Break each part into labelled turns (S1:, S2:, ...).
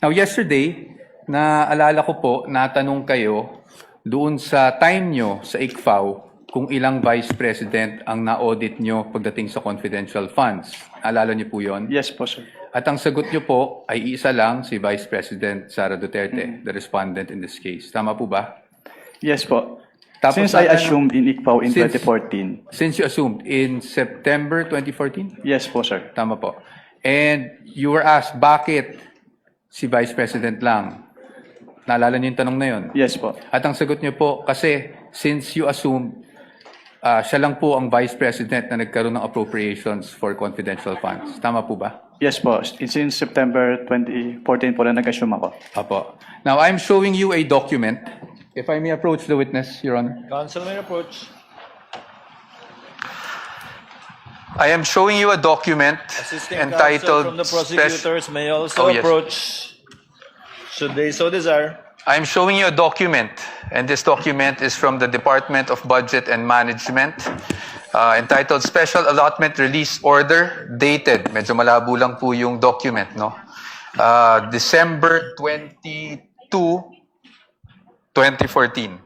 S1: Now, yesterday, naalala ko po, natanong kayo doon sa time nyo sa ICFAO kung ilang Vice President ang na-audit nyo pagdating sa confidential funds. Alala nyo po yon?
S2: Yes po, sir.
S1: At ang sagot nyo po ay isa lang, si Vice President Sara Duterte, the respondent in this case. Tama po ba?
S2: Yes po.
S1: Tapos
S2: Since I
S1: natanong-
S2: assumed in ICPAO in
S1: Since-
S2: 2014.
S1: Since you assumed in September 2014?
S2: Yes po, sir.
S1: Tama po. And you were asked, bakit si Vice President lang? Naalala niyo yung tanong na yun?
S2: Yes po.
S1: At ang sagot niyo po, kasi since you assumed siya lang po ang Vice President na nagkaroon ng appropriations for confidential funds. Tama po ba?
S2: Yes po. Since September 2014 po na nag-assume ako.
S1: Apo. Now, I'm showing you a document. If I may approach the witness, Your Honor.
S3: Counsel may approach.
S1: I am showing you a document
S3: Assisting
S1: entitled
S3: counsel from the
S1: Spec-
S3: prosecutors may also
S1: Oh, yes.
S3: approach should they so desire.
S1: I'm showing you a document, and this document is from the Department of Budget and Management, entitled Special Allotment Release Order, dated. Medyo malabo lang po yung document, no? December 22, 2014.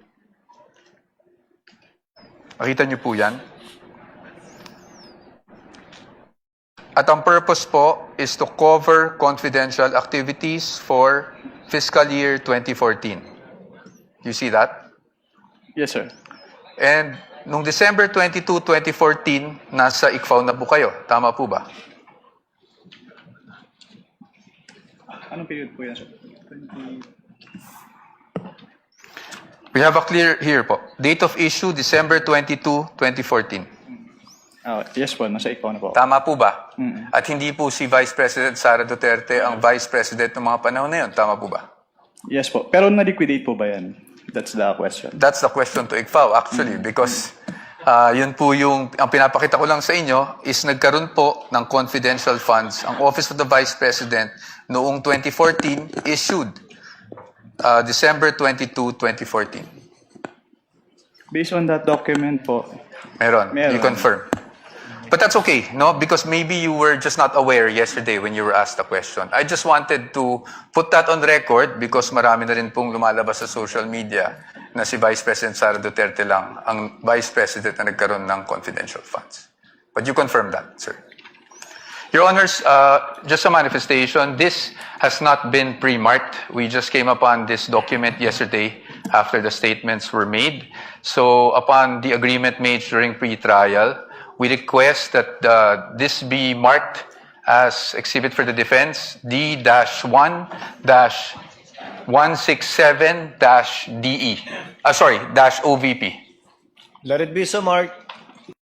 S1: Makita niyo po yan? At ang purpose po is to cover confidential activities for fiscal year 2014. You see that?
S2: Yes, sir.
S1: And nung December 22, 2014, nasa ICFAO na po kayo. Tama po ba?
S2: Anong period po yan, sir?
S1: We have a clear here po. Date of issue, December 22, 2014.
S2: Yes po, nasa ICPAO na po.
S1: Tama po ba? At hindi po si Vice President Sara Duterte ang Vice President ng mga panahon na yun. Tama po ba?
S2: Yes po. Pero na-liquidate po ba yan? That's the question.
S1: That's the question to ICFAO actually because yun po yung, ang pinapakita ko lang sa inyo is nagkaroon po ng confidential funds. Ang Office of the Vice President noong 2014 issued December 22, 2014.
S2: Based on that document po,
S1: Meron. You
S2: Meron.
S1: confirm. But that's okay, no? Because maybe you were just not aware yesterday when you were asked the question. I just wanted to put that on record because marami na rin pong lumalabas sa social media na si Vice President Sara Duterte lang ang Vice President na nagkaroon ng confidential funds. But you confirm that, sir. Your Honors, just a manifestation, this has not been pre-marked. We just came upon this document yesterday after the statements were made. So upon the agreement made during pre-trial, we request that this be marked as exhibit for the defense D-1-167-DE. -OVP.
S3: Let it be so marked.